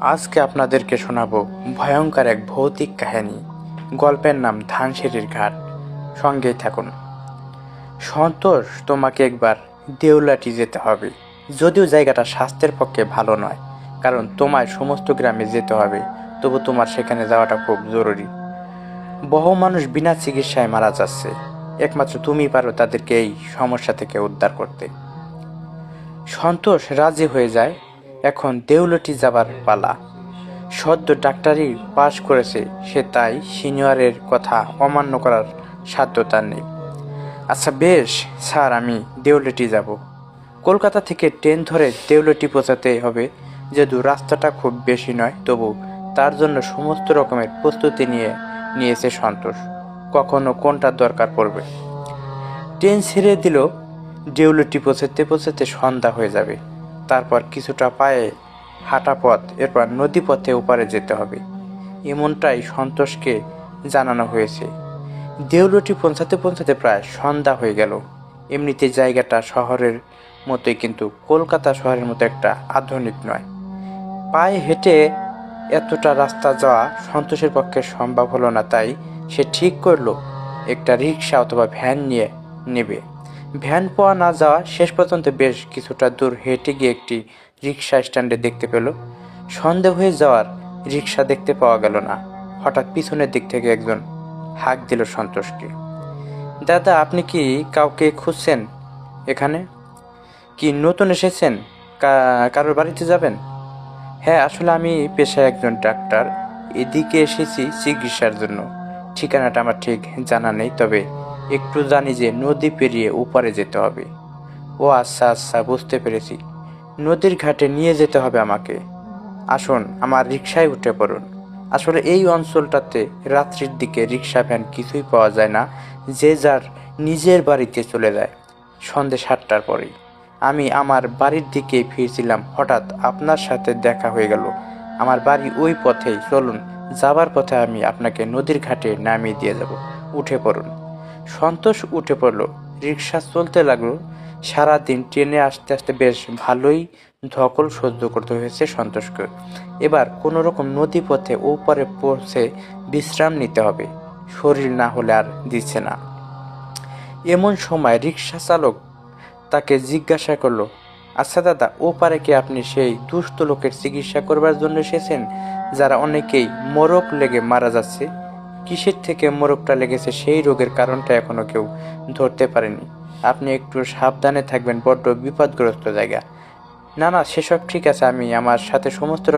আজকে আপনাদেরকে শোনাবো ভয়ঙ্কর এক ভৌতিক কাহিনী। গল্পের নাম ধানসিঁড়ির ঘাট। সঙ্গেই থাকুন। সন্তোষ, তোমাকে একবার দেউলাটি যেতে হবে। যদিও জায়গাটা স্বাস্থ্যের পক্ষে ভালো নয়, কারণ তোমায় সমস্ত গ্রামে যেতে হবে, তবু তোমার সেখানে যাওয়াটা খুব জরুরি। বহু মানুষ বিনা চিকিৎসায় মারা যাচ্ছে, একমাত্র তুমি পারো তাদেরকে এই সমস্যা থেকে উদ্ধার করতে। সন্তোষ রাজি হয়ে যায়। এখন দেউলটি যাবার পালা। সদ্য ডাক্তারি পাশ করেছে সে, তাই সিনিয়রের কথা অমান্য করার সাধ্য তার নেই। আচ্ছা বেশ স্যার, আমি দেউলটি যাব। কলকাতা থেকে ট্রেন ধরে দেউলটি পৌঁছাতে হবে। যদিও রাস্তাটা খুব বেশি নয়, তবু তার জন্য সমস্ত রকমের প্রস্তুতি নিয়েছে সন্তোষ। কখনো কোনটা দরকার পড়বে। ট্রেন ছেড়ে দিল। দেউলটি পৌঁছাতে পৌঁছাতে সন্ধ্যা হয়ে যাবে। তারপর কিছুটা পায়ে হাঁটা পথ, এরপর নদী পথে ওপারে যেতে হবে, এমনটাই সন্তোষকে জানানো হয়েছে। দেউলটি পৌঁছাতে পৌঁছাতে প্রায় সন্ধ্যা হয়ে গেল। এমনিতে জায়গাটা শহরের মতোই, কিন্তু কলকাতা শহরের মতো একটা আধুনিক নয়। পায়ে হেঁটে এতটা রাস্তা যাওয়া সন্তোষের পক্ষে সম্ভব হলো না, তাই সে ঠিক করলো একটা রিক্সা অথবা ভ্যান নিয়ে নেবে। ভ্যান পাওয়া না যাওয়া শেষ পর্যন্ত বেশ কিছুটা দূর হেঁটে গিয়ে একটি রিক্সা স্ট্যান্ডে দেখতে পেল। সন্দেহ হয়ে যাওয়ার রিক্সা দেখতে পাওয়া গেল না। হঠাৎ পিছনের দিক থেকে একজন হাঁক দিল সন্তোষকে। দাদা, আপনি কি কাউকে খুঁজছেন? এখানে কি নতুন এসেছেন? কারোর বাড়িতে যাবেন? হ্যাঁ, আসলে আমি পেশায় একজন ডাক্তার। এদিকে এসেছি চিকিৎসার জন্য। ঠিকানাটা আমার ঠিক জানা নেই, তবে একটু জানি যে নদী পেরিয়ে ওপারে যেতে হবে। ও আচ্ছা আচ্ছা, বুঝতে পেরেছি। নদীর ঘাটে নিয়ে যেতে হবে আমাকে। আসুন, আমার রিক্সায় উঠে পড়ুন। আসলে এই অঞ্চলটাতে রাত্রির দিকে রিক্সা ভ্যান কিছুই পাওয়া যায় না। যে যার নিজের বাড়িতে চলে যায় সন্ধ্যে 7টার পরেই। আমি আমার বাড়ির দিকে ফিরছিলাম, হঠাৎ আপনার সাথে দেখা হয়ে গেল। আমার বাড়ি ওই পথেই, চলুন। যাবার পথে আমি আপনাকে নদীর ঘাটে নামিয়ে দিয়ে যাব। উঠে পড়ুন। সন্তোষ উঠে পড়ল। রিক্সা চলতে লাগলো। সারাদিন ট্রেনে আসতে আসতে বেশ ভালোই ধকল সহ্য করতে হয়েছে সন্তোষকে। এবার কোনো রকম নদী পথে ওপারে পৌঁছে বিশ্রাম নিতে হবে। শরীর না হলে আর দিচ্ছে না। এমন সময় রিক্সা চালক তাকে জিজ্ঞাসা করলো, আচ্ছা দাদা, ওপারে কি আপনি সেই দুস্থ লোকের চিকিৎসা করবার জন্য এসেছেন, যারা অনেকেই মোরগ লেগে মারা যাচ্ছে? কিসের থেকে মোরগটা লেগেছে সেই রোগের কারণটা এখনো কেউ ধরতে পারেনি। আপনি একটু সাবধানে থাকবেন, বড্ড বিপদগ্রস্ত জায়গা। না না, সেসব ঠিক আছে, আমি আমার সাথে সমস্ত